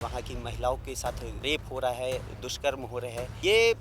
वहाँ की महिलाओं के साथ रेप हो रहा है, दुष्कर्म हो रहे हैं। ये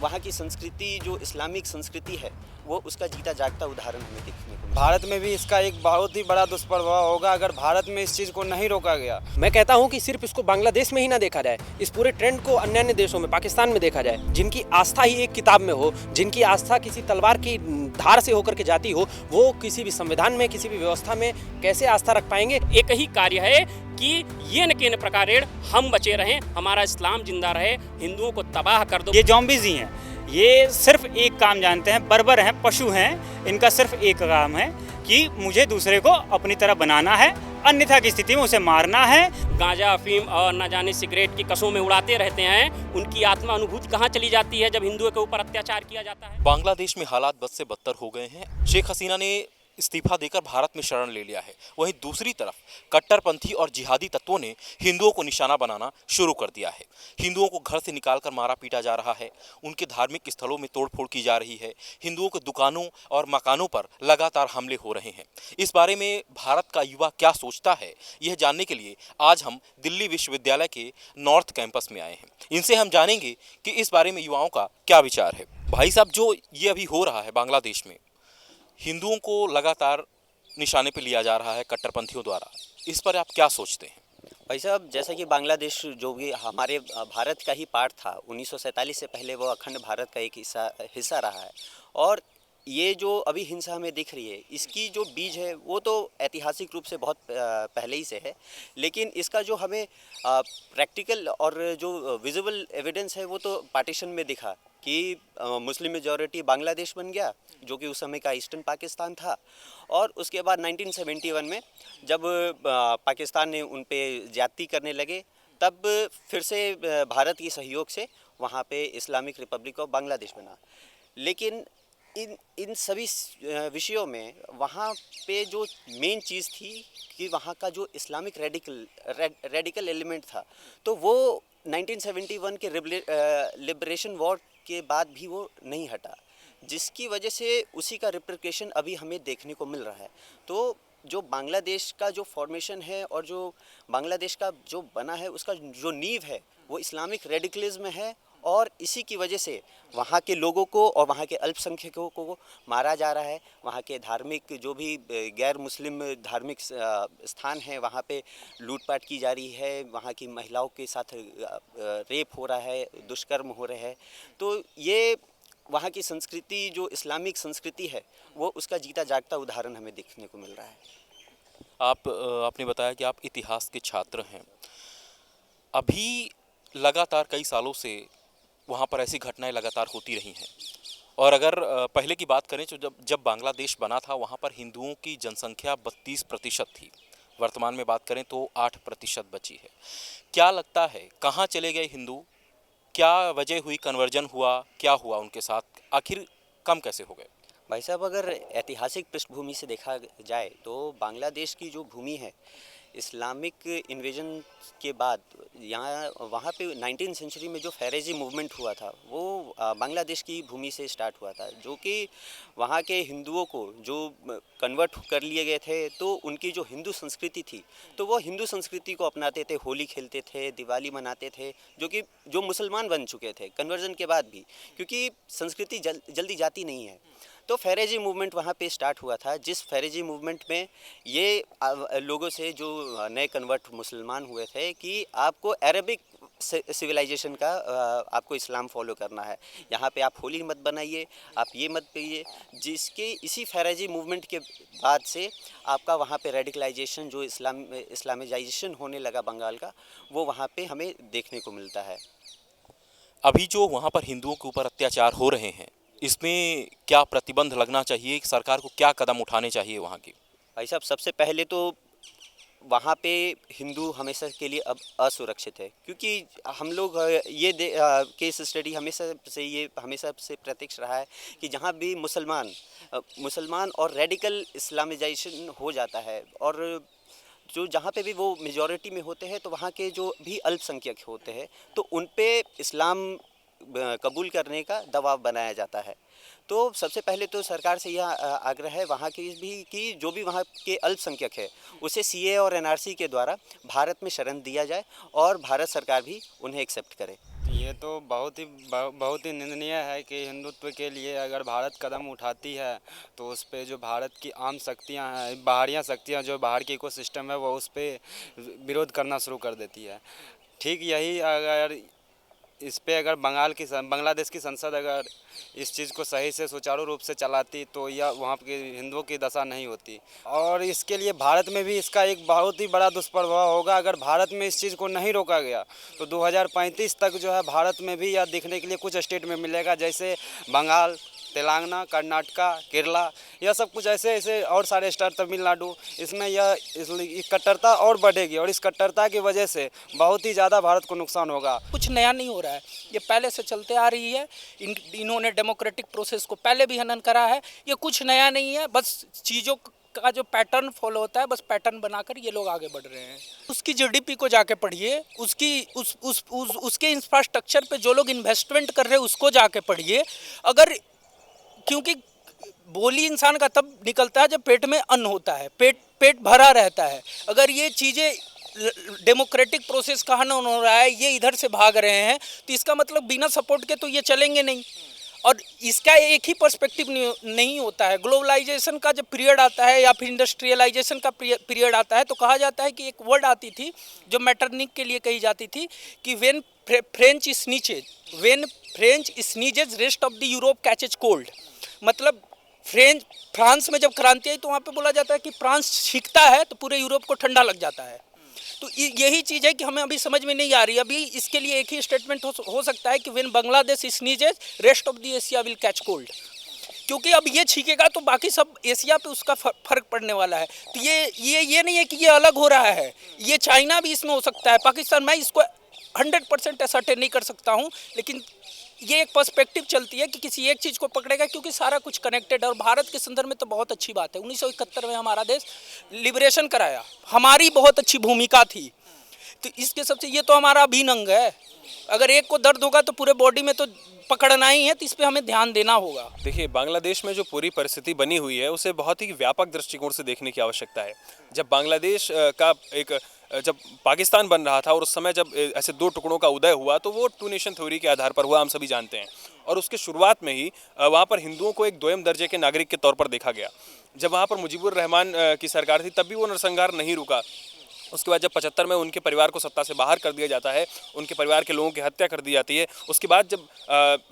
वहाँ की संस्कृति जो इस्लामिक संस्कृति है वो उसका जीता जागता उदाहरण हमें देखने को मिला। भारत में भी इसका एक बहुत ही बड़ा दुष्प्रभाव होगा अगर भारत में इस चीज़ को नहीं रोका गया। मैं कहता हूं कि सिर्फ इसको बांग्लादेश में ही ना देखा जाए, इस पूरे ट्रेंड को अन्य अन्य देशों में, पाकिस्तान में देखा जाए, जिनकी आस्था ही एक किताब में हो, जिनकी आस्था किसी तलवार की धार से होकर के जाती हो, वो किसी भी संविधान में, किसी भी व्यवस्था में कैसे आस्था रख पाएंगे। एक ही कार्य है कि ये न केन प्रकारेण हम बचे रहें, हमारा इस्लाम जिंदा रहे, हिंदुओं को तबाह कर दो। ये जॉम्बीज ही हैं, ये सिर्फ एक काम जानते हैं, बर्बर हैं, पशु हैं। इनका सिर्फ एक काम है कि मुझे दूसरे को अपनी तरह बनाना है, अन्यथा की स्थिति में उसे मारना है। गांजा, अफीम और न जाने सिगरेट की कसों में उड़ाते रहते हैं। उनकी आत्मा अनुभूति कहाँ चली जाती है जब हिंदुओं के ऊपर अत्याचार किया जाता है। बांग्लादेश में हालात बद से बदतर हो गए हैं। शेख हसीना ने इस्तीफा देकर भारत में शरण ले लिया है। वहीं दूसरी तरफ कट्टरपंथी और जिहादी तत्वों ने हिंदुओं को निशाना बनाना शुरू कर दिया है। हिंदुओं को घर से निकालकर मारा पीटा जा रहा है, उनके धार्मिक स्थलों में तोड़फोड़ की जा रही है, हिंदुओं के दुकानों और मकानों पर लगातार हमले हो रहे हैं। इस बारे में भारत का युवा क्या सोचता है, यह जानने के लिए आज हम दिल्ली विश्वविद्यालय के नॉर्थ कैंपस में आए हैं। इनसे हम जानेंगे कि इस बारे में युवाओं का क्या विचार है। भाई साहब, जो ये अभी हो रहा है बांग्लादेश में, हिंदुओं को लगातार निशाने पे लिया जा रहा है कट्टरपंथियों द्वारा, इस पर आप क्या सोचते हैं? भाई साहब, जैसा कि बांग्लादेश जो भी हमारे भारत का ही पार्ट था, 1947 से पहले वो अखंड भारत का एक हिस्सा रहा है। और ये जो अभी हिंसा हमें दिख रही है, इसकी जो बीज है वो तो ऐतिहासिक रूप से बहुत पहले ही से है, लेकिन इसका जो हमें प्रैक्टिकल और जो विजिबल एविडेंस है वो तो पार्टीशन में दिखा कि मुस्लिम मेजॉरिटी बांग्लादेश बन गया, जो कि उस समय का ईस्टर्न पाकिस्तान था। और उसके बाद 1971 में जब पाकिस्तान ने उन पे ज्यादती करने लगे, तब फिर से भारत के सहयोग से वहाँ पे इस्लामिक रिपब्लिक ऑफ बांग्लादेश बना। लेकिन इन सभी विषयों में वहाँ पे जो मेन चीज़ थी कि वहाँ का जो इस्लामिक रेडिकल एलिमेंट था, तो वो 1971 के लिबरेशन वॉर के बाद भी वो नहीं हटा, जिसकी वजह से उसी का रिप्रिकेशन अभी हमें देखने को मिल रहा है। तो जो बांग्लादेश का जो फॉर्मेशन है और जो बांग्लादेश का जो बना है, उसका जो नींव है वो इस्लामिक रेडिकलिज्म है। और इसी की वजह से वहाँ के लोगों को और वहाँ के अल्पसंख्यकों को मारा जा रहा है। वहाँ के धार्मिक जो भी गैर मुस्लिम धार्मिक स्थान हैं, वहाँ पे लूटपाट की जा रही है, वहाँ की महिलाओं के साथ रेप हो रहा है, दुष्कर्म हो रहे हैं। तो ये वहाँ की संस्कृति जो इस्लामिक संस्कृति है वो उसका जीता जागता उदाहरण हमें देखने को मिल रहा है। आपने बताया कि आप इतिहास के छात्र हैं। अभी लगातार कई सालों से वहाँ पर ऐसी घटनाएं लगातार होती रही हैं, और अगर पहले की बात करें तो जब बांग्लादेश बना था वहाँ पर हिंदुओं की जनसंख्या 32% थी। वर्तमान में बात करें तो 8% बची है। क्या लगता है, कहाँ चले गए हिंदू? क्या वजह हुई, कन्वर्जन हुआ, क्या हुआ उनके साथ, आखिर कम कैसे हो गए? भाई साहब, अगर ऐतिहासिक पृष्ठभूमि से देखा जाए तो बांग्लादेश की जो भूमि है, इस्लामिक इन्वेजन के बाद यहाँ वहाँ पे 19वीं सेंचुरी में जो फैरेजी मूवमेंट हुआ था वो बांग्लादेश की भूमि से स्टार्ट हुआ था, जो कि वहाँ के हिंदुओं को जो कन्वर्ट कर लिए गए थे, तो उनकी जो हिंदू संस्कृति थी तो वो हिंदू संस्कृति को अपनाते थे, होली खेलते थे, दिवाली मनाते थे, जो मुसलमान बन चुके थे कन्वर्जन के बाद भी, क्योंकि संस्कृति जल्दी जाती नहीं है। तो फैरेजी मूवमेंट वहाँ पे स्टार्ट हुआ था, जिस फैरेजी मूवमेंट में ये लोगों से जो नए कन्वर्ट मुसलमान हुए थे कि आपको अरबिक सिविलाइजेशन का आपको इस्लाम फॉलो करना है, यहाँ पे आप होली मत बनाइए, आप ये मत पिए। जिसके इसी फैरेजी मूवमेंट के बाद से आपका वहाँ पे रेडिकलाइजेशन जो इस्लामाइजेशन होने लगा बंगाल का, वो वहाँ पे हमें देखने को मिलता है। अभी जो वहाँ पर हिंदुओं के ऊपर अत्याचार हो रहे हैं, इसमें क्या प्रतिबंध लगना चाहिए? सरकार को क्या कदम उठाने चाहिए वहाँ की? भाई साहब, सबसे पहले तो वहाँ पे हिंदू हमेशा के लिए अब असुरक्षित है, क्योंकि हम लोग ये केस स्टडी हमेशा से प्रत्यक्ष रहा है कि जहाँ भी मुसलमान और रेडिकल इस्लामाइजेशन हो जाता है, और जो जहाँ पे भी वो मेजॉरिटी में होते हैं, तो वहाँ के जो भी अल्पसंख्यक होते हैं तो उन पे इस्लाम कबूल करने का दबाव बनाया जाता है। तो सबसे पहले तो सरकार से यह आग्रह है वहाँ की भी कि जो भी वहाँ के अल्पसंख्यक है उसे सीए और एनआरसी के द्वारा भारत में शरण दिया जाए और भारत सरकार भी उन्हें एक्सेप्ट करे। ये तो बहुत ही निंदनीय है कि हिंदुत्व के लिए अगर भारत कदम उठाती है तो उस पे जो भारत की आम शक्तियां हैं, बाहरियां शक्तियां जो बाहर की इकोसिस्टम है वो उस पे विरोध करना शुरू कर देती है। ठीक यही अगर इस पे अगर बांग्लादेश की संसद अगर इस चीज़ को सही से सुचारू रूप से चलाती तो यह वहाँ के हिंदुओं की दशा नहीं होती। और इसके लिए भारत में भी इसका एक बहुत ही बड़ा दुष्प्रभाव होगा। अगर भारत में इस चीज़ को नहीं रोका गया तो 2035 तक जो है भारत में भी यह देखने के लिए कुछ स्टेट में मिलेगा, जैसे बंगाल, तेलंगाना, कर्नाटका, केरला, यह सब कुछ ऐसे और सारे स्टेट, तमिलनाडु, इसमें इस कट्टरता और बढ़ेगी और इस कट्टरता की वजह से बहुत ही ज़्यादा भारत को नुकसान होगा। कुछ नया नहीं हो रहा है, ये पहले से चलते आ रही है। इन्होंने डेमोक्रेटिक प्रोसेस को पहले भी हनन करा है। ये कुछ नया नहीं है, बस चीज़ों का जो पैटर्न फॉलो होता है, बस पैटर्न बनाकर ये लोग आगे बढ़ रहे हैं। उसकी जीडीपी को जाके पढ़िए, उसके इंफ्रास्ट्रक्चर पे जो लोग इन्वेस्टमेंट कर रहे हैं उसको जाके पढ़िए। अगर क्योंकि बोली इंसान का तब निकलता है जब पेट में अन्न होता है, पेट भरा रहता है। अगर ये चीज़ें डेमोक्रेटिक प्रोसेस का हनन हो रहा है, ये इधर से भाग रहे हैं, तो इसका मतलब बिना सपोर्ट के तो ये चलेंगे नहीं। और इसका एक ही पर्सपेक्टिव नहीं होता है। ग्लोबलाइजेशन का जब पीरियड आता है या फिर इंडस्ट्रियलाइजेशन का पीरियड आता है तो कहा जाता है कि एक वर्ड आती थी जो मैटरनिक के लिए कही जाती थी कि when French sneezes rest of the Europe catches cold. मतलब फ्रांस में जब क्रांति आई तो वहाँ पे बोला जाता है कि फ्रांस छींकता है तो पूरे यूरोप को ठंडा लग जाता है। तो यही चीज़ है कि हमें अभी समझ में नहीं आ रही। अभी इसके लिए एक ही स्टेटमेंट हो सकता है कि when Bangladesh sneezes rest of the Asia will catch cold. क्योंकि अब ये छींकेगा तो बाकी सब एशिया पे उसका फर्क पड़ने वाला है। तो ये नहीं है कि ये अलग हो रहा है, ये चाइना भी इसमें हो सकता है, पाकिस्तान। मैं इसको 100% असर्टेन नहीं कर सकता हूँ, लेकिन ये एक पर्सपेक्टिव चलती है कि किसी एक चीज़ को पकड़ेगा, क्योंकि सारा कुछ कनेक्टेड है। और भारत के संदर्भ में तो बहुत अच्छी बात है, 1971 में हमारा देश लिबरेशन कराया, हमारी बहुत अच्छी भूमिका थी। तो इसके सबसे ये तो हमारा अभिन्न अंग है। अगर एक को दर्द होगा तो पूरे बॉडी में तो पकड़ना ही है, तो इस पे हमें ध्यान देना होगा। देखिए, बांग्लादेश में जो पूरी परिस्थिति बनी हुई है उसे बहुत ही व्यापक दृष्टिकोण से देखने की आवश्यकता है। जब बांग्लादेश का जब पाकिस्तान बन रहा था और उस समय जब ऐसे दो टुकड़ों का उदय हुआ तो वो टू नेशन थ्योरी के आधार पर हुआ, हम सभी जानते हैं। और उसके शुरुआत में ही वहाँ पर हिंदुओं को एक दोयम दर्जे के नागरिक के तौर पर देखा गया। जब वहाँ पर मुजीबुर रहमान की सरकार थी तब भी वो नरसंहार नहीं रुका। उसके बाद जब 75 में उनके परिवार को सत्ता से बाहर कर दिया जाता है, उनके परिवार के लोगों की हत्या कर दी जाती है। उसके बाद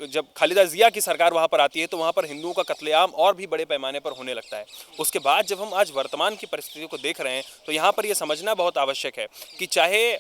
जब खालिदा जिया की सरकार वहाँ पर आती है तो वहाँ पर हिंदुओं का कत्लेआम और भी बड़े पैमाने पर होने लगता है। उसके बाद जब हम आज वर्तमान की परिस्थितियों को देख रहे हैं तो यहाँ पर यह समझना बहुत आवश्यक है कि चाहे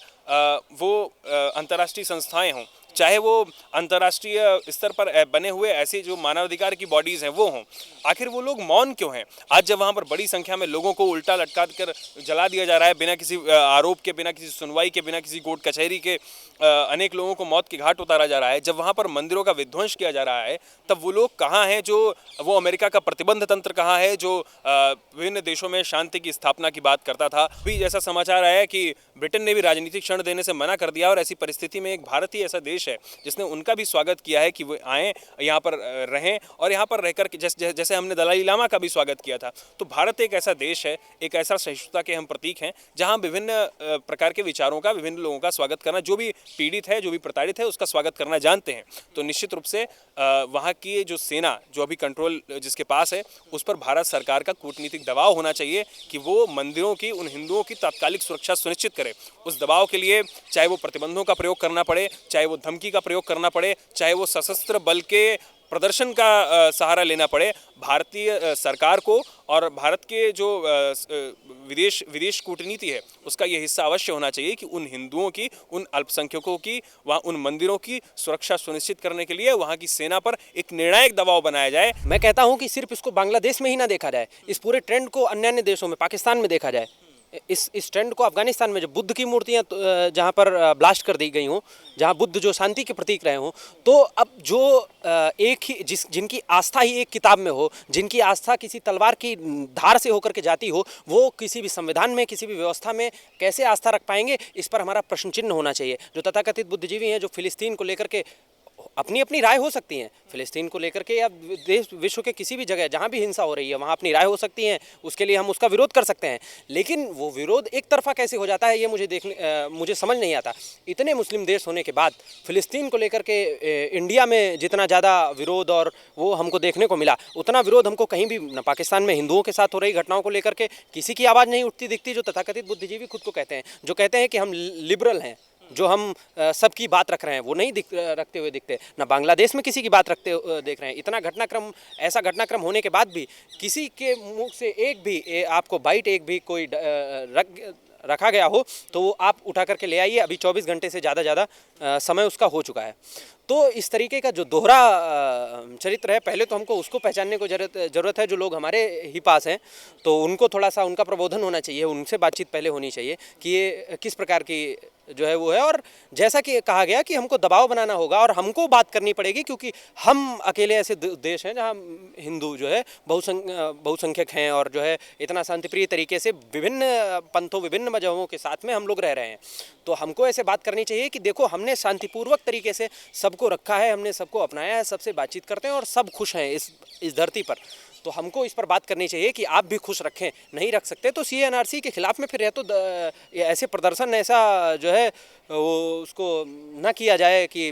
वो अंतर्राष्ट्रीय संस्थाएं हों, चाहे वो अंतर्राष्ट्रीय स्तर पर बने हुए ऐसे जो मानवाधिकार की बॉडीज़ हैं वो हों, आखिर वो लोग मौन क्यों हैं? आज जब वहाँ पर बड़ी संख्या में लोगों को उल्टा लटका कर जला दिया जा रहा है, बिना किसी आरोप के, बिना किसी सुनवाई के, बिना किसी कोर्ट कचहरी के अनेक लोगों को मौत के घाट उतारा जा रहा है, जब वहाँ पर मंदिरों का विध्वंस किया जा रहा है, तब वो लोग कहाँ हैं? जो वो अमेरिका का प्रतिबंध तंत्र कहाँ है जो विभिन्न देशों में शांति की स्थापना की बात करता था? अभी जैसा समाचार आया है कि ब्रिटेन ने भी राजनीतिक क्षण देने से मना कर दिया और ऐसी परिस्थिति में एक भारत ही ऐसा देश है जिसने उनका भी स्वागत किया है कि वो आएँ, यहाँ पर रहें और यहाँ पर रहकर जैसे हमने दलाई लामा का भी स्वागत किया था। तो भारत एक ऐसा देश है, एक ऐसा सहिष्णुता के हम प्रतीक हैं जहाँ विभिन्न प्रकार के विचारों का, विभिन्न लोगों का स्वागत करना, जो भी पीड़ित है, जो भी प्रताड़ित है, उसका स्वागत करना जानते हैं। तो निश्चित रूप से वहाँ की जो सेना, जो अभी कंट्रोल जिसके पास है, उस पर भारत सरकार का कूटनीतिक दबाव होना चाहिए कि वो मंदिरों की, उन हिंदुओं की तात्कालिक सुरक्षा सुनिश्चित करे। उस दबाव के लिए चाहे वो प्रतिबंधों का प्रयोग करना पड़े, चाहे वो धमकी का प्रयोग करना पड़े, चाहे वो सशस्त्र बल के प्रदर्शन का सहारा लेना पड़े, भारतीय सरकार को और भारत के जो विदेश कूटनीति है उसका ये हिस्सा अवश्य होना चाहिए कि उन हिंदुओं की, उन अल्पसंख्यकों की, वहाँ उन मंदिरों की सुरक्षा सुनिश्चित करने के लिए वहाँ की सेना पर एक निर्णायक दबाव बनाया जाए। मैं कहता हूं कि सिर्फ इसको बांग्लादेश में ही ना देखा जाए, इस पूरे ट्रेंड को अन्य अन्य देशों में, पाकिस्तान में देखा जाए। इस ट्रेंड को अफगानिस्तान में जब बुद्ध की मूर्तियां जहां पर ब्लास्ट कर दी गई हों, जहां बुद्ध जो शांति के प्रतीक रहे हों, तो अब जो एक ही जिनकी आस्था ही एक किताब में हो, जिनकी आस्था किसी तलवार की धार से होकर के जाती हो, वो किसी भी संविधान में, किसी भी व्यवस्था में कैसे आस्था रख पाएंगे? इस पर हमारा प्रश्न चिन्ह होना चाहिए। जो तथाकथित बुद्धिजीवी हैं, जो फिलिस्तीन को लेकर के अपनी अपनी राय हो सकती है फ़िलिस्तीन को लेकर के, या देश विश्व के किसी भी जगह जहाँ भी हिंसा हो रही है वहाँ अपनी राय हो सकती है, उसके लिए हम उसका विरोध कर सकते हैं। लेकिन वो विरोध एक तरफा कैसे हो जाता है ये मुझे समझ नहीं आता। इतने मुस्लिम देश होने के बाद फ़िलिस्तीन को लेकर के इंडिया में जितना ज़्यादा विरोध और वो हमको देखने को मिला, उतना विरोध हमको कहीं भी न पाकिस्तान में हिंदुओं के साथ हो रही घटनाओं को लेकर के किसी की आवाज़ नहीं उठती दिखती, जो तथाकथित बुद्धिजीवी खुद को कहते हैं, जो कहते हैं कि हम लिबरल हैं, जो हम सबकी बात रख रहे हैं, वो नहीं रखते हुए दिखते। ना बांग्लादेश में किसी की बात रखते देख रहे हैं। इतना ऐसा घटनाक्रम होने के बाद भी किसी के मुंह से एक भी आपको बाइट, एक भी कोई रखा गया हो तो वो आप उठा करके ले आइए। अभी 24 घंटे से ज़्यादा समय उसका हो चुका है। तो इस तरीके का जो दोहरा चरित्र है, पहले तो हमको उसको पहचानने को ज़रूरत है। जो लोग हमारे ही पास हैं तो उनको थोड़ा सा उनका प्रबोधन होना चाहिए, उनसे बातचीत पहले होनी चाहिए कि ये किस प्रकार की जो है वो है। और जैसा कि कहा गया कि हमको दबाव बनाना होगा और हमको बात करनी पड़ेगी, क्योंकि हम अकेले ऐसे देश हैं जहां हिंदू जो है बहुसंख्यक हैं और जो है इतना शांतिप्रिय तरीके से विभिन्न पंथों, विभिन्न मजहबों के साथ में हम लोग रह रहे हैं। तो हमको ऐसे बात करनी चाहिए कि देखो, हमने शांतिपूर्वक तरीके से सबको रखा है, हमने सबको अपनाया है, सबसे बातचीत करते हैं और सब खुश हैं इस धरती पर। तो हमको इस पर बात करनी चाहिए कि आप भी खुश रखें। नहीं रख सकते तो CNRC के खिलाफ में फिर है तो ऐसे प्रदर्शन, ऐसा जो है वो उसको ना किया जाए कि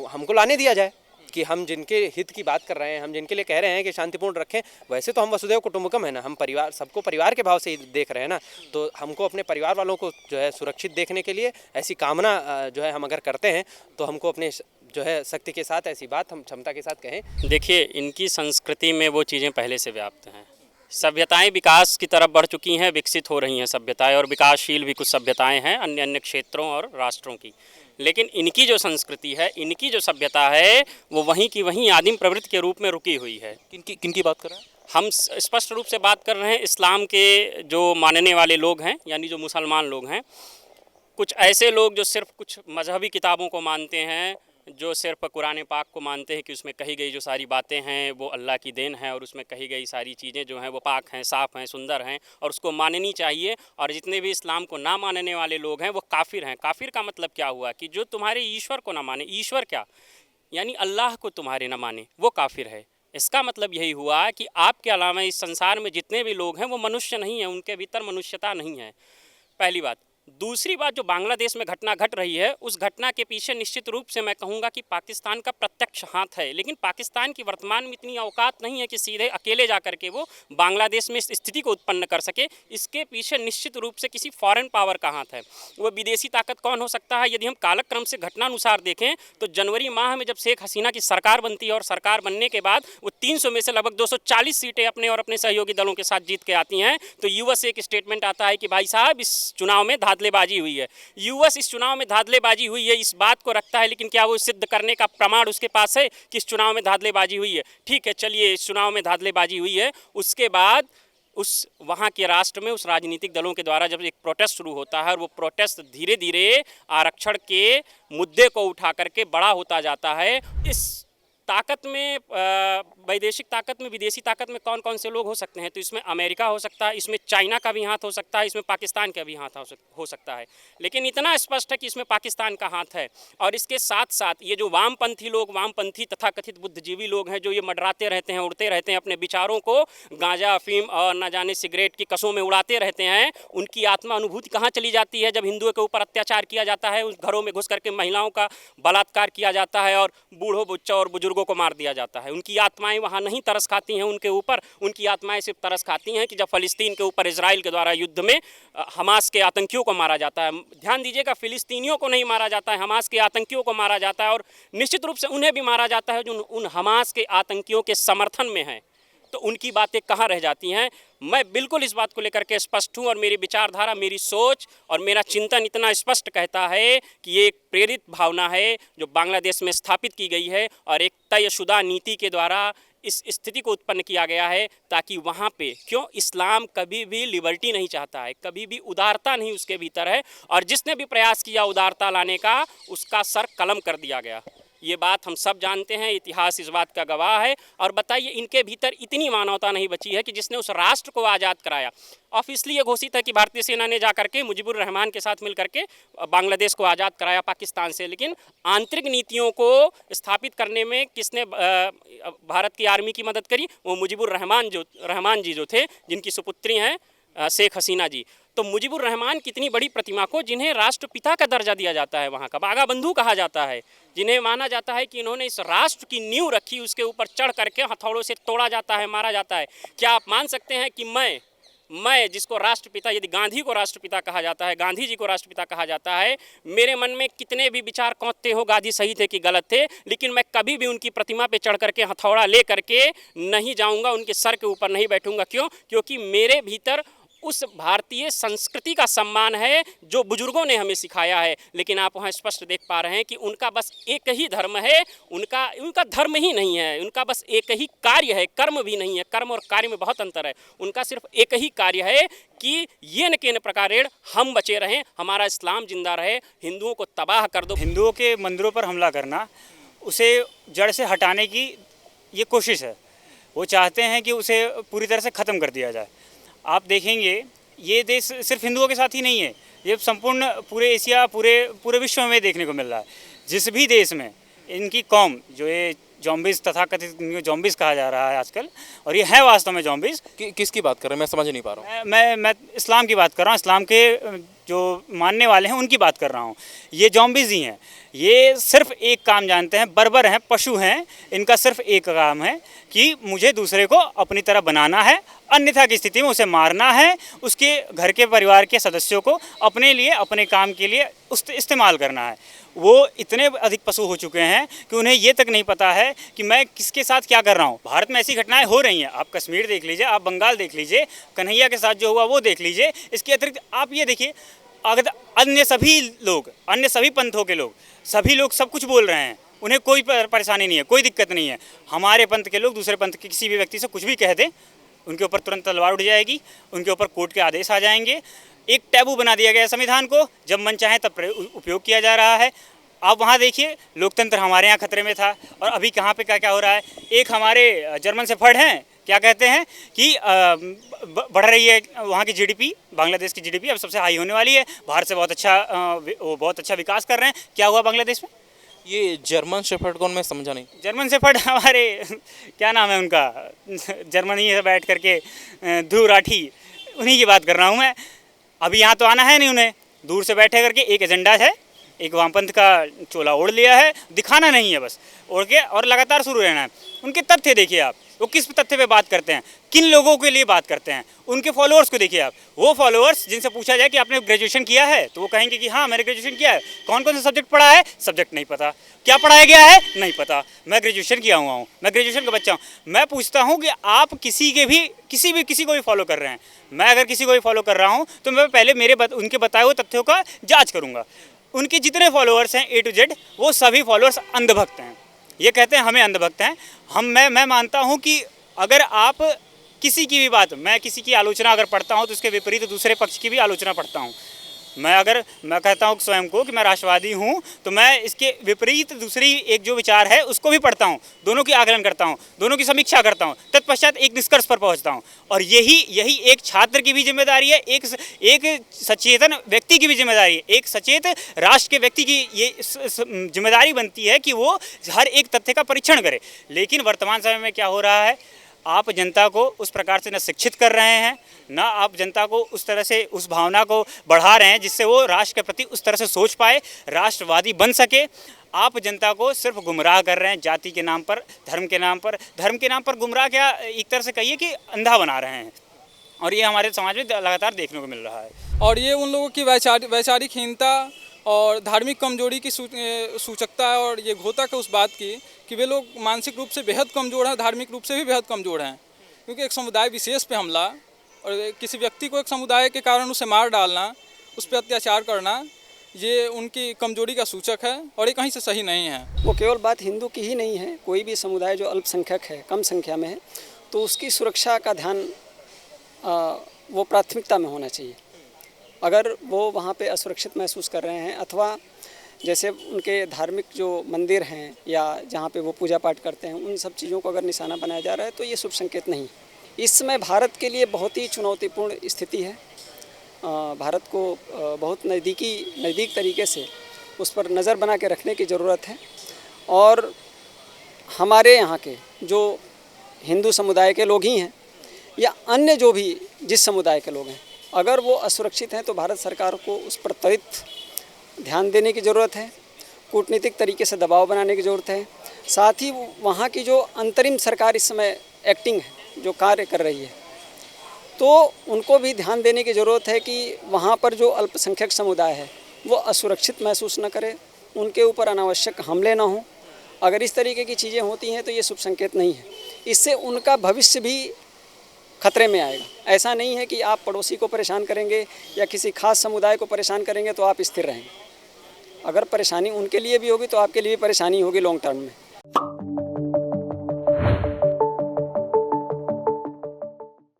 हमको लाने दिया जाए कि हम जिनके हित की बात कर रहे हैं, हम जिनके लिए कह रहे हैं कि शांतिपूर्ण रखें, वैसे तो हम वसुधैव कुटुंबकम है ना, हम परिवार, सबको परिवार के भाव से ही देख रहे हैं ना। तो हमको अपने परिवार वालों को जो है सुरक्षित देखने के लिए ऐसी कामना जो है हम अगर करते हैं तो हमको अपने जो है शक्ति के साथ ऐसी बात हम क्षमता के साथ कहें। देखिए, इनकी संस्कृति में वो चीज़ें पहले से व्याप्त हैं। सभ्यताएं विकास की तरफ बढ़ चुकी हैं, विकसित हो रही हैं सभ्यताएं, और विकासशील भी कुछ सभ्यताएं हैं अन्य अन्य क्षेत्रों और राष्ट्रों की। लेकिन इनकी जो संस्कृति है, इनकी जो सभ्यता है, वो वहीं की वहीं आदिम प्रवृत्ति के रूप में रुकी हुई है। किनकी बात कर रहे हैं? हम स्पष्ट रूप से बात कर रहे हैं इस्लाम के जो मानने वाले लोग हैं, यानी जो मुसलमान लोग हैं। कुछ ऐसे लोग जो सिर्फ कुछ मजहबी किताबों को मानते हैं, जो सिर्फ कुरान पाक को मानते हैं कि उसमें कही गई जो सारी बातें हैं वो अल्लाह की देन है, और उसमें कही गई सारी चीज़ें जो हैं वो पाक हैं, साफ़ हैं, सुंदर हैं और उसको माननी चाहिए। और जितने भी इस्लाम को ना मानने वाले लोग हैं वो काफिर हैं। काफिर का मतलब क्या हुआ कि जो तुम्हारे ईश्वर को ना माने, ईश्वर क्या यानी अल्लाह को तुम्हारे ना माने, वो काफिर है। इसका मतलब यही हुआ कि आपके अलावा इस संसार में जितने भी लोग हैं वो मनुष्य नहीं हैं, उनके भीतर मनुष्यता नहीं है, पहली बात। दूसरी बात, जो बांग्लादेश में घटना घट रही है, उस घटना के पीछे निश्चित रूप से मैं कहूँगा कि पाकिस्तान का प्रत्यक्ष हाथ है। लेकिन पाकिस्तान की वर्तमान में इतनी औकात नहीं है कि सीधे अकेले जा कर के वो बांग्लादेश में इस स्थिति को उत्पन्न कर सके। इसके पीछे निश्चित रूप से किसी फॉरेन पावर का हाथ है। वो विदेशी ताकत कौन हो सकता है? यदि हम कालक्रम से घटनानुसार देखें तो जनवरी माह में जब शेख हसीना की सरकार बनती है और सरकार बनने के बाद वो 300 में से लगभग 240 सीटें अपने और अपने सहयोगी दलों के साथ जीत के आती हैं, तो यूएस एक स्टेटमेंट आता है कि भाई साहब, इस चुनाव में धांधलेबाजी हुई है। यूएस इस चुनाव में धांधलेबाजी हुई है इस बात को रखता है, लेकिन क्या वो सिद्ध करने का प्रमाण उसके पास है कि इस चुनाव में धांधलेबाजी हुई है? ठीक है, चलिए, इस चुनाव में धांधलेबाजी हुई है। उसके बाद उस वहाँ के राष्ट्र में उस राजनीतिक दलों के द्वारा जब एक प्रोटेस्ट शुरू होता है और वो प्रोटेस्ट धीरे धीरे आरक्षण के मुद्दे को उठा करके बड़ा होता जाता है। इस ताकत में, वैदेशिक ताकत में, विदेशी ताकत में कौन कौन से लोग हो सकते हैं? तो इसमें अमेरिका हो सकता है, इसमें चाइना का भी हाथ हो सकता है, इसमें पाकिस्तान का भी हाथ हो सकता है। लेकिन इतना स्पष्ट है कि इसमें पाकिस्तान का हाथ है। और इसके साथ साथ ये जो वामपंथी लोग, वामपंथी तथा कथित बुद्धिजीवी लोग हैं, जो ये मंडराते रहते हैं, उड़ते रहते हैं, अपने विचारों को गांजा, अफीम और न जाने सिगरेट की कसों में उड़ाते रहते हैं, उनकी आत्मा अनुभूति कहाँ चली जाती है जब हिंदुओं के ऊपर अत्याचार किया जाता है, उस घरों में घुस करके महिलाओं का बलात्कार किया जाता है और बूढ़ों, बच्चों और बुजुर्गों को मार दिया जाता है। उनकी आत्माएं वहाँ नहीं तरस खाती हैं उनके ऊपर, उनकी आत्माएं सिर्फ तरस खाती हैं कि जब फ़लस्तीन के ऊपर इजराइल के द्वारा युद्ध में हमास के आतंकियों को मारा जाता है। ध्यान दीजिएगा, फ़िलिस्तीनियों को नहीं मारा जाता है, हमास के आतंकियों को मारा जाता है, और निश्चित रूप से उन्हें भी मारा जाता है जो उन हमास के आतंकियों के समर्थन में हैं। तो उनकी बातें कहाँ रह जाती हैं? मैं बिल्कुल इस बात को लेकर के स्पष्ट हूँ, और मेरी विचारधारा, मेरी सोच और मेरा चिंतन इतना स्पष्ट कहता है कि ये एक प्रेरित भावना है जो बांग्लादेश में स्थापित की गई है और एक तयशुदा नीति के द्वारा इस स्थिति को उत्पन्न किया गया है, ताकि वहाँ पे, क्यों, इस्लाम कभी भी लिबर्टी नहीं चाहता है, कभी भी उदारता नहीं उसके भीतर है, और जिसने भी प्रयास किया उदारता लाने का, उसका सर कलम कर दिया गया। ये बात हम सब जानते हैं, इतिहास इस बात का गवाह है। और बताइए, इनके भीतर इतनी मानवता नहीं बची है कि जिसने उस राष्ट्र को आज़ाद कराया। ऑफिशियली ये घोषित है कि भारतीय सेना ने जा करके मुजीबुर रहमान के साथ मिल करके बांग्लादेश को आज़ाद कराया पाकिस्तान से, लेकिन आंतरिक नीतियों को स्थापित करने में किसने भारत की आर्मी की मदद करी? वो मुजीबुर रहमान जी जो थे, जिनकी सुपुत्री हैं शेख हसीना जी। तो मुजीबुर रहमान कितनी बड़ी प्रतिमा को, जिन्हें राष्ट्रपिता का दर्जा दिया जाता है, वहाँ का बागा बंधु कहा जाता है, जिन्हें माना जाता है कि इन्होंने इस राष्ट्र की नींव रखी, उसके ऊपर चढ़ करके हथौड़ों से तोड़ा जाता है, मारा जाता है। क्या आप मान सकते हैं कि मैं जिसको राष्ट्रपिता, यदि गांधी को राष्ट्रपिता कहा जाता है, गांधी जी को राष्ट्रपिता कहा जाता है, मेरे मन में कितने भी विचार कौंधते हो, गांधी सही थे कि गलत थे, लेकिन मैं कभी भी उनकी प्रतिमा पे चढ़ करके हथौड़ा ले करके नहीं जाऊंगा, उनके सर के ऊपर नहीं बैठूंगा। क्यों? क्योंकि मेरे भीतर उस भारतीय संस्कृति का सम्मान है जो बुजुर्गों ने हमें सिखाया है। लेकिन आप वहाँ स्पष्ट देख पा रहे हैं कि उनका बस एक ही धर्म है, उनका धर्म ही नहीं है, उनका बस एक ही कार्य है, कर्म भी नहीं है। कर्म और कार्य में बहुत अंतर है। उनका सिर्फ एक ही कार्य है कि ये न केन प्रकारेण हम बचे रहें, हमारा इस्लाम जिंदा रहे, हिंदुओं को तबाह कर दो। हिंदुओं के मंदिरों पर हमला करना, उसे जड़ से हटाने की ये कोशिश है। वो चाहते हैं कि उसे पूरी तरह से ख़त्म कर दिया जाए। आप देखेंगे, ये देश सिर्फ हिंदुओं के साथ ही नहीं है, ये संपूर्ण पूरे एशिया, पूरे विश्व में देखने को मिल रहा है। जिस भी देश में इनकी कौम, जो ये जॉम्बिस, तथाकथित जॉम्बिस कहा जा रहा है आजकल, और ये है वास्तव में जॉम्बिस। किसकी बात कर रहे हैं? मैं समझ नहीं पा रहा हूँ। मैं इस्लाम की बात कर रहा हूँ, इस्लाम के जो मानने वाले हैं उनकी बात कर रहा हूँ। ये जॉम्बिस ही हैं। ये सिर्फ एक काम जानते हैं, बर्बर हैं, पशु हैं। इनका सिर्फ एक काम है कि मुझे दूसरे को अपनी तरह बनाना है, अन्यथा की स्थिति में उसे मारना है, उसके घर के परिवार के सदस्यों को अपने लिए, अपने काम के लिए इस्तेमाल करना है। वो इतने अधिक पशु हो चुके हैं कि उन्हें ये तक नहीं पता है कि मैं किसके साथ क्या कर रहा हूँ। भारत में ऐसी घटनाएं हो रही हैं। आप कश्मीर देख लीजिए, आप बंगाल देख लीजिए, कन्हैया के साथ जो हुआ वो देख लीजिए। इसके अतिरिक्त आप ये देखिए, अगर अन्य सभी लोग, अन्य सभी पंथों के लोग, सभी लोग सब कुछ बोल रहे हैं, उन्हें कोई परेशानी नहीं है, कोई दिक्कत नहीं है। हमारे पंथ के लोग दूसरे पंथ के किसी भी व्यक्ति से कुछ भी कह दें, उनके ऊपर तुरंत तलवार उठ जाएगी, उनके ऊपर कोर्ट के आदेश आ जाएंगे। एक टैबू बना दिया गया है संविधान को, जब मन चाहे तब उपयोग किया जा रहा है। आप वहाँ देखिए, लोकतंत्र हमारे यहाँ खतरे में था, और अभी कहाँ पे क्या क्या हो रहा है। एक हमारे जर्मन शेफर्ड हैं, क्या कहते हैं कि बढ़ रही है वहाँ की जीडीपी, बांग्लादेश की जीडीपी अब सबसे हाई होने वाली है। भारत से बहुत अच्छा विकास कर रहे हैं। क्या हुआ बांग्लादेश में? ये जर्मन शेफर्ड कौन? मैं समझा नहीं। जर्मन शेफर्ड हमारे क्या नाम है उनका, जर्मनी से बैठ करके ध्रुव राठी, उन्हीं की बात कर रहा हूँ मैं। अभी यहाँ तो आना है नहीं उन्हें, दूर से बैठे करके एक एजेंडा है, एक वामपंथ का चोला ओढ़ लिया है, दिखाना नहीं है बस, ओढ़ के और लगातार शुरू रहना है। उनके तथ्य देखिए आप, वो किस तथ्य पे बात करते हैं, किन लोगों के लिए बात करते हैं। उनके फॉलोअर्स को देखिए आप, वो फॉलोअर्स जिनसे पूछा जाए कि आपने ग्रेजुएशन किया है, तो वो कहेंगे कि हाँ मैंने ग्रेजुएशन किया है। कौन कौन सा सब्जेक्ट पढ़ा है? सब्जेक्ट नहीं पता। क्या पढ़ाया गया है? नहीं पता। मैं ग्रेजुएशन किया हुआ हूँ, मैं ग्रेजुएशन का बच्चा हूँ। मैं पूछता हूँ कि आप किसी को भी फॉलो कर रहे हैं। मैं अगर किसी को भी फॉलो कर रहा हूँ तो मैं पहले उनके बताए हुए तथ्यों का जाँच करूँगा। उनके जितने फॉलोअर्स हैं A to Z, वो सभी फॉलोअर्स अंधभक्त हैं। ये कहते हैं हमें अंधभक्त हैं। मैं मानता हूँ कि अगर आप किसी की भी बात, मैं किसी की आलोचना अगर पढ़ता हूँ तो उसके विपरीत दूसरे पक्ष की भी आलोचना पढ़ता हूँ। मैं कहता हूँ स्वयं को कि मैं राष्ट्रवादी हूँ, तो मैं इसके विपरीत दूसरी एक जो विचार है उसको भी पढ़ता हूँ, दोनों की आकलन करता हूँ, दोनों की समीक्षा करता हूँ, तत्पश्चात एक निष्कर्ष पर पहुँचता हूँ। और यही एक छात्र की भी जिम्मेदारी है, एक सचेतन व्यक्ति की भी जिम्मेदारी है, एक सचेत राष्ट्र के व्यक्ति की ये जिम्मेदारी बनती है कि वो हर एक तथ्य का परीक्षण करे। लेकिन वर्तमान समय में क्या हो रहा है, आप जनता को उस प्रकार से न शिक्षित कर रहे हैं, ना आप जनता को उस तरह से उस भावना को बढ़ा रहे हैं जिससे वो राष्ट्र के प्रति उस तरह से सोच पाए, राष्ट्रवादी बन सके। आप जनता को सिर्फ गुमराह कर रहे हैं, जाति के नाम पर, धर्म के नाम पर गुमराह, क्या एक तरह से कहिए कि अंधा बना रहे हैं। और ये हमारे समाज में लगातार देखने को मिल रहा है। और ये उन लोगों की वैचारिकहीनता और धार्मिक कमजोरी की सूचकता है, और ये घोतक है उस बात की कि वे लोग मानसिक रूप से बेहद कमज़ोर हैं, धार्मिक रूप से भी बेहद कमज़ोर हैं। क्योंकि एक समुदाय विशेष पे हमला और किसी व्यक्ति को एक समुदाय के कारण उसे मार डालना, उस पर अत्याचार करना, ये उनकी कमजोरी का सूचक है और ये कहीं से सही नहीं है। वो केवल बात हिंदू की ही नहीं है, कोई भी समुदाय जो अल्पसंख्यक है, कम संख्या में है, तो उसकी सुरक्षा का ध्यान वो प्राथमिकता में होना चाहिए। अगर वो वहाँ पे असुरक्षित महसूस कर रहे हैं अथवा जैसे उनके धार्मिक जो मंदिर हैं या जहाँ पे वो पूजा पाठ करते हैं, उन सब चीज़ों को अगर निशाना बनाया जा रहा है तो ये शुभ संकेत नहीं। इस समय भारत के लिए बहुत ही चुनौतीपूर्ण स्थिति है। भारत को बहुत नज़दीक तरीके से उस पर नज़र बना के रखने की ज़रूरत है। और हमारे यहाँ के जो हिंदू समुदाय के लोग ही हैं या अन्य जो भी जिस समुदाय के लोग हैं, अगर वो असुरक्षित हैं तो भारत सरकार को उस पर त्वरित ध्यान देने की ज़रूरत है, कूटनीतिक तरीके से दबाव बनाने की ज़रूरत है। साथ ही वहाँ की जो अंतरिम सरकार इस समय एक्टिंग है, जो कार्य कर रही है, तो उनको भी ध्यान देने की ज़रूरत है कि वहाँ पर जो अल्पसंख्यक समुदाय है वो असुरक्षित महसूस न करे, उनके ऊपर अनावश्यक हमले ना हों। अगर इस तरीके की चीज़ें होती हैं तो ये शुभ संकेत नहीं है। इससे उनका भविष्य भी खतरे में आएगा। ऐसा नहीं है कि आप पड़ोसी को परेशान करेंगे या किसी खास समुदाय को परेशान करेंगे तो आप स्थिर रहेंगे। अगर परेशानी उनके लिए भी होगी तो आपके लिए भी परेशानी होगी लॉन्ग टर्म में।